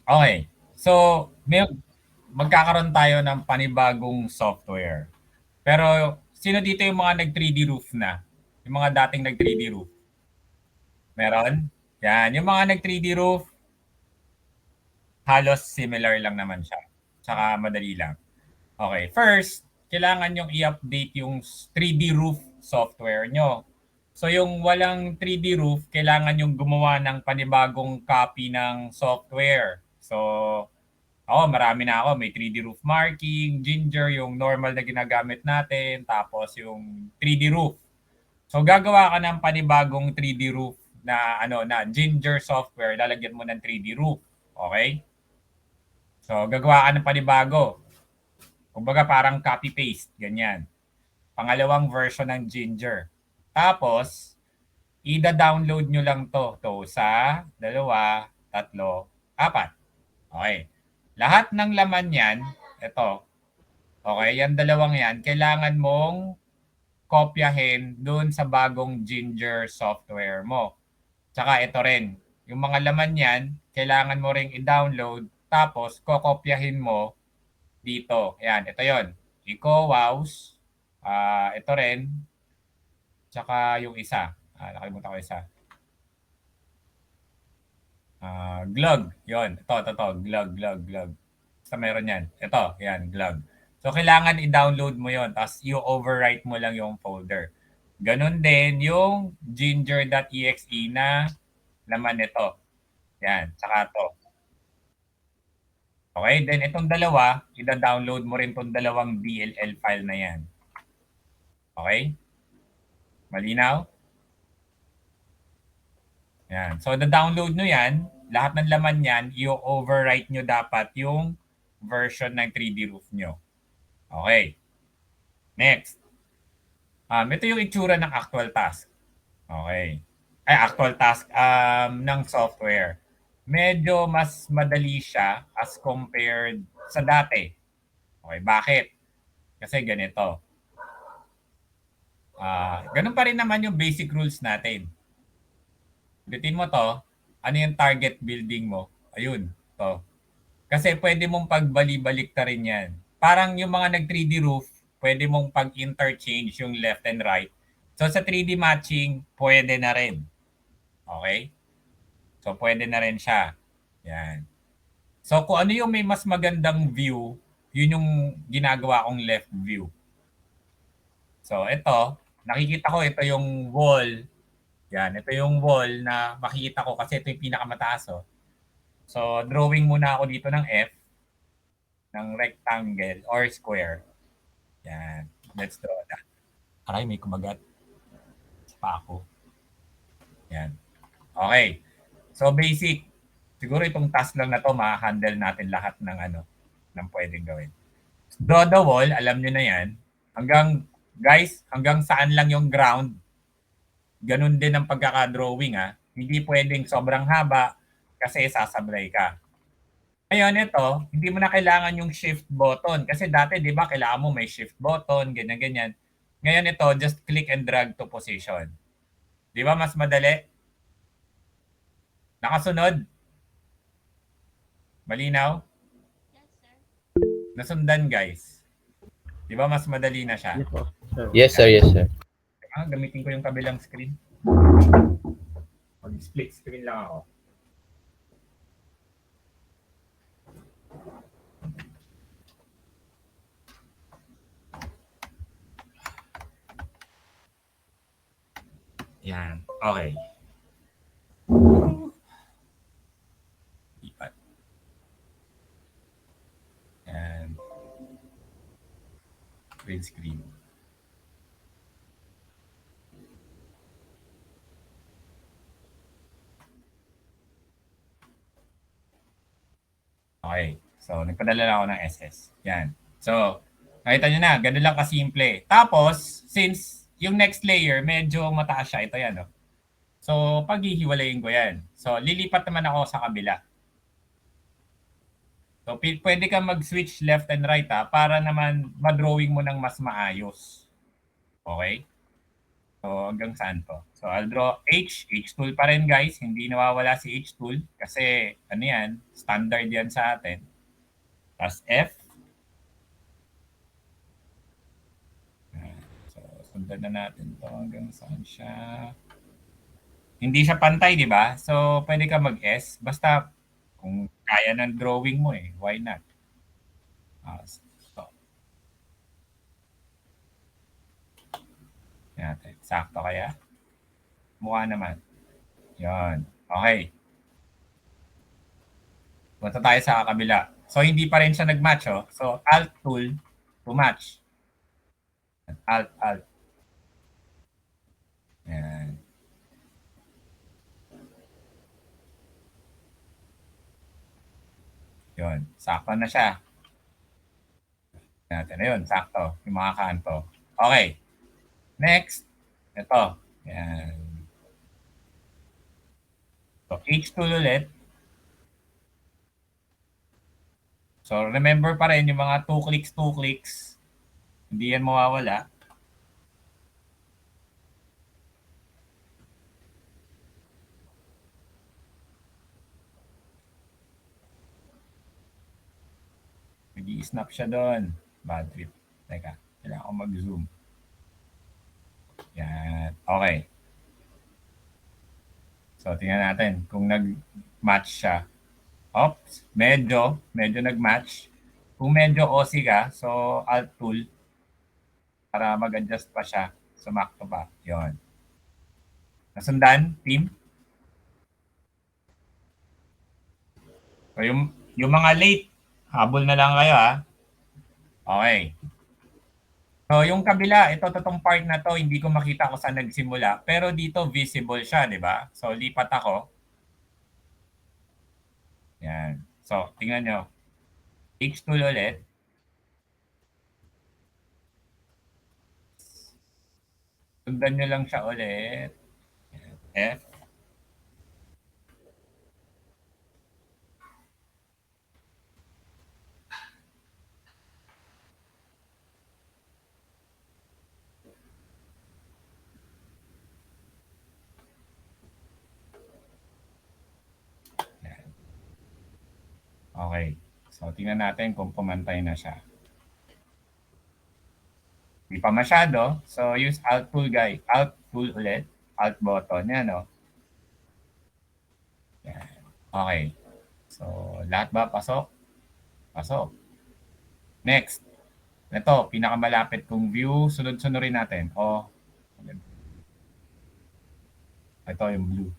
Okay. So, magkakaroon tayo ng panibagong software. Pero sino dito yung mga nag-3D roof na? Yung mga dating nag-3D roof? Meron? Yan. Yung mga nag-3D roof, halos similar lang naman siya. Tsaka madali lang. Okay. First, kailangan yung i-update yung 3D roof software nyo. So yung walang 3D roof, kailangan yung gumawa ng panibagong copy ng software. So, marami na ako. May 3D roof marking, Ginger, yung normal na ginagamit natin, tapos yung 3D roof. So gagawa ka ng panibagong 3D roof na na Ginger software, lalagyan mo ng 3D roof. Okay? So gagawa ka ng panibago. Kumbaga parang copy-paste, ganyan. Pangalawang version ng Ginger. Tapos, ida-download nyo lang to sa dalawa, tatlo, apat. Okay. Lahat ng laman yan, ito, okay, yan dalawang yan, kailangan mong kopyahin dun sa bagong Ginger software mo. Tsaka ito rin, yung mga laman yan, kailangan mo ring i-download, tapos kokopyahin mo dito. Yan, ito yon. Eco Wows, ito rin, tsaka yung isa. Nakalimutan ko isa. Glug, yon. Ito, glug. Basta meron yan. Ito, yan, glug. So, kailangan i-download mo yon, tapos i-overwrite mo lang yung folder. Ganon din yung ginger.exe na laman nito. Yan, saka to. Okay, then itong dalawa, i-download mo rin itong dalawang DLL file na yan. Okay? Malinaw? Yan. So, na-download nyo yan. Lahat ng laman yan, i-overwrite nyo dapat yung version ng 3D roof nyo. Okay. Next. Ito yung itsura ng actual task. Okay. Ay, actual task ng software. Medyo mas madali siya as compared sa dati. Okay, bakit? Kasi ganito. Ganun pa rin naman yung basic rules natin. Ulitin mo to, ano yung target building mo? Ayun, to. Kasi pwede mong pagbali-balik ta rin yan. Parang yung mga nag-3D roof, pwede mong pag-interchange yung left and right. So sa 3D matching, pwede na rin. Okay? So pwede na rin siya. Yan. So kung ano yung may mas magandang view, yun yung ginagawa kong left view. So ito, nakikita ko ito yung wall. Yan, ito yung wall na makikita ko kasi ito yung pinakamataas. Oh. So drawing muna ako dito ng F, ng rectangle or square. Yan, let's draw that. Aray, may kumagat pa ako. Yan. Okay. So basic. Siguro itong task lang na to, ma-handle natin lahat ng pwedeng gawin. Draw the wall, alam nyo na yan. Hanggang saan lang yung ground, ganun din ang pagkaka-drawing ha. Hindi pwedeng sobrang haba kasi sasablay ka. Ngayon ito, hindi mo na kailangan yung shift button. Kasi dati, di ba, kailangan mo may shift button, ganyan-ganyan. Ngayon ito, just click and drag to position. Di ba mas madali? Nakasunod? Malinaw? Yes, sir. Nasundan, guys. Di ba mas madali na siya? Yes, po, sir. Yes, sir. Yes, sir. Gamitin ko yung kabilang screen. Mag-split screen lang ako. Yan. Okay. Ipat. Yan. Green screen. Okay. So, nagpadala lang ako ng SS. Yan. So, nakita nyo na, ganun lang kasimple. Tapos, since yung next layer, medyo mataas siya. Ito yan, no? So, paghihiwalayin ko yan. So, lilipat naman ako sa kabila. So, pwede ka mag-switch left and right para naman ma-drawing mo ng mas maayos. Okay? So, hanggang saan to? So, I'll draw H tool pa rin guys. Hindi nawawala si H tool kasi ano yan, standard yan sa atin. Tapos F. So, sundan na natin to hanggang saan siya. Hindi siya pantay, di ba? So, pwede ka mag-S. Basta kung kaya ng drawing mo eh, why not? So, natin. Sakto kaya? Mukha naman. Yon. Okay. Punta tayo sa kabila. So, hindi pa rin siya nag-match, oh. So, Alt tool to match. Alt, Alt. Yan. Yun. Sakto na siya. Natin. Ayun, sakto. Yung mga kanto. Okay. Next. Ito. Yan. So, H tool ulit. So, remember pa rin yung mga 2 clicks, 2 clicks. Hindi yan mawawala. Nag-i-snap siya doon. Bad trip. Teka, kailangan ko mag-zoom. Yan. Okay. So, tingnan natin kung nag-match siya. Oops, medyo nag-match. Kung medyo OC ka, so Alt tool para mag-adjust pa siya. Sumakto pa. Yon. Nasundan, team? So, yung mga late, habol na lang kayo ha. Okay. So, yung kabila, ito totong part na to, hindi ko makita kung saan nagsimula. Pero dito, visible siya, di ba? So, lipat ako. Yan. So, tingnan nyo. H tool ulit. Sundan nyo lang siya ulit. F. Yan. Okay. So, tingnan natin kung pumantay na siya. Hindi pa masyado. So, use Alt tool, guys. Alt tool ulit. Alt button. Yan, no? Yan. Okay. So, lahat ba pasok? Pasok. Next. Ito, pinakamalapit kong view. Sunod-sunurin natin. Ito yung blue.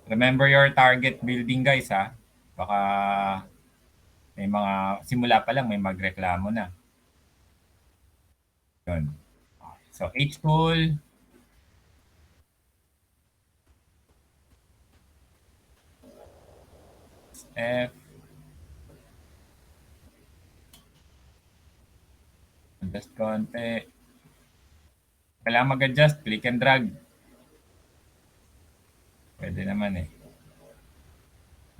Remember your target building, guys, ha? Baka may mga, simula pa lang, may magreklamo na. Yun. So, H tool. F. Adjust konti. Kailangan mag-adjust. Click and drag. Pwede naman eh.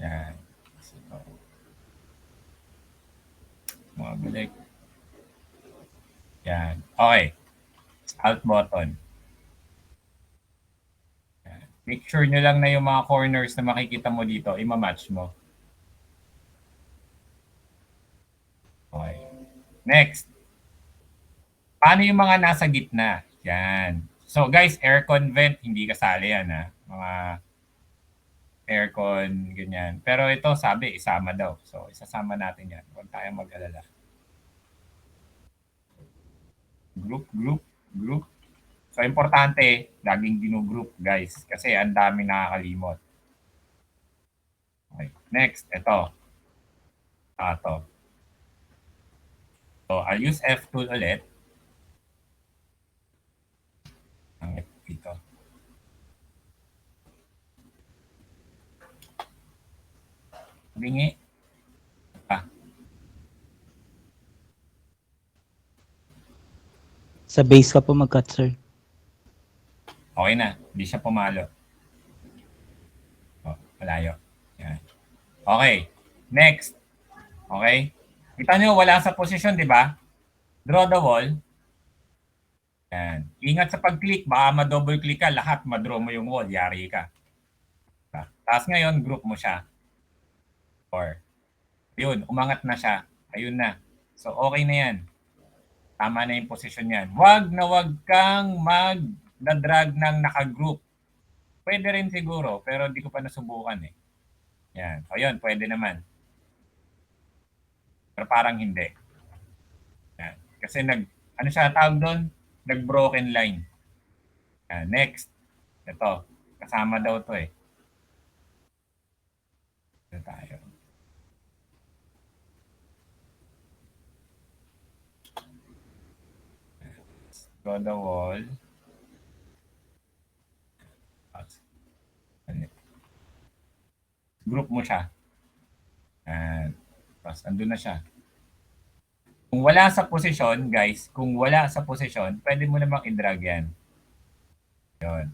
Yan. So, mga balik. Yan. Okay. Alt button. Yan. Make sure nyo lang na yung mga corners na makikita mo dito, ima-match mo. Okay. Next. Paano yung mga nasa gitna? Yan. So guys, aircon vent, hindi kasali yan ha. Mga aircon, ganyan. Pero ito, sabi, isama daw. So, isasama natin yan. Huwag tayong mag-alala. Group, group, group. So, importante, laging ginugroup, guys. Kasi ang dami nakakalimot. Okay. Next, ito. Ito. So, I'll use F tool ulit. Ang F dito. Bingi. Sa base ka po mag-cut, sir. Okay na. Hindi siya pumalo. Malayo. Yan. Okay. Next. Okay. Kita nyo, wala sa posisyon, di ba? Draw the wall. Yan. Ingat sa pag-click, baka ma-double click ka, lahat ma-draw mo yung wall, yari ka. Tapos ngayon, group mo siya. Or, yun, umangat na siya. Ayun na. So, okay na yan. Tama na yung position yan. Wag kang mag-drag ng naka-group. Pwede rin siguro, pero hindi ko pa nasubukan eh. Yan. O yun, pwede naman. Pero parang hindi. Yan. Kasi ano siya tawag doon? Nag-broken line. Yan. Next. Ito. Kasama daw to eh. Ito tayo. Draw the wall. Group mo siya. Tapos andun na siya. Kung wala sa posisyon, guys, kung wala sa posisyon, pwede mo namang i-drag yan. Yun.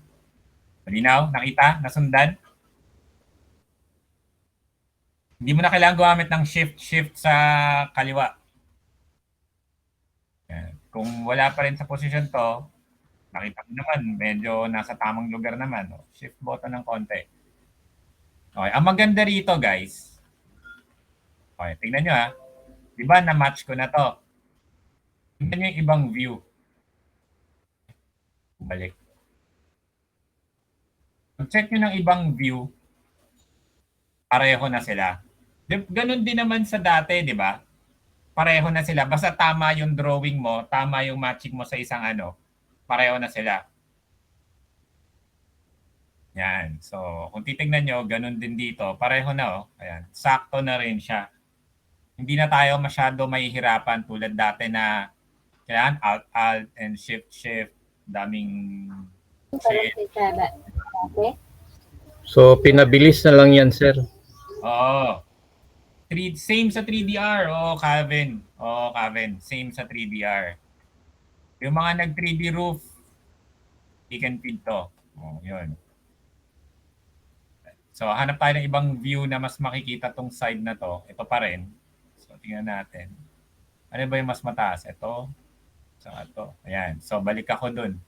Malinaw? Nakita? Nasundan? Hindi mo na kailangan gumamit ng shift sa kaliwa. Yan. Kung wala pa rin sa posisyon to, nakita mo naman, medyo nasa tamang lugar naman. Shift button ng konti. Okay. Ang maganda rito, guys. Okay, tingnan nyo ha. Di ba na-match ko na to? Tingnan nyo yung ibang view. Balik. Check nyo ng ibang view, pareho na sila. Ganon din naman sa dati, di ba? Pareho na sila. Basta tama yung drawing mo, tama yung matching mo sa isang pareho na sila. Yan. So, kung titignan nyo, ganun din dito. Pareho na, oh. Ayan. Sakto na rin siya. Hindi na tayo masyado mahihirapan tulad dati na kailangan alt, and shift, daming shift. So, pinabilis na lang yan, sir. Oo. Same sa 3DR. Calvin. Calvin. Same sa 3DR. Yung mga nag-3D roof, you can feed to. Yun. So, hanap tayo ng ibang view na mas makikita tong side na to. Ito pa rin. So, tingnan natin. Ano ba yung mas mataas? Ito. Saka ito. Ayan. So, balik ako dun.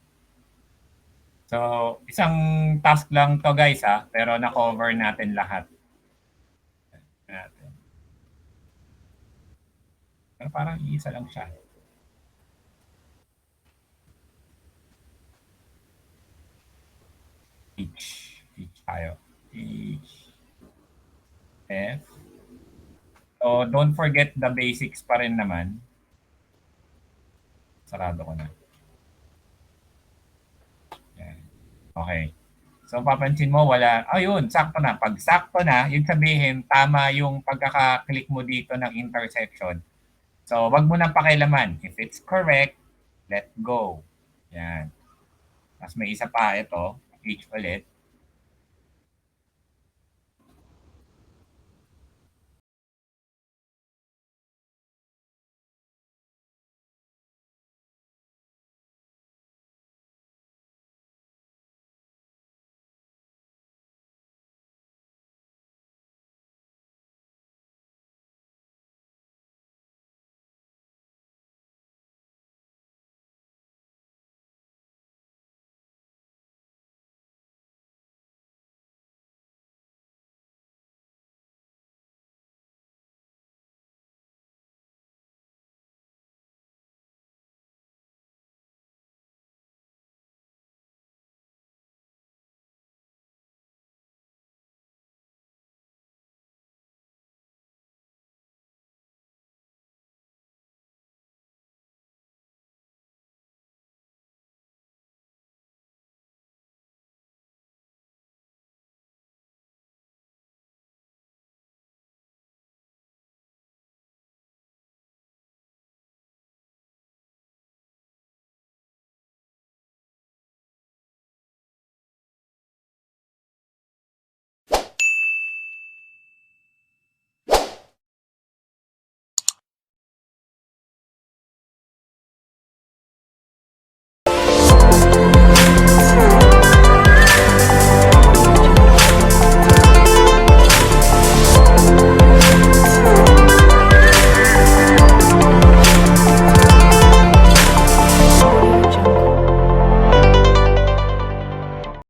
So, isang task lang to guys ha. Pero na-cover natin lahat. Pero parang isa lang siya. H tayo. H. F. So, don't forget the basics pa rin naman. Sarado ko na. Yan. Okay. So, papansin mo, wala. Ayun, sakto na. Pag sakto na, yun sabihin, tama yung pagkaka-click mo dito ng intersection. So, wag mo nang pakialaman. If it's correct, let go. Yan. Tapos may isa pa, ito. H ulit.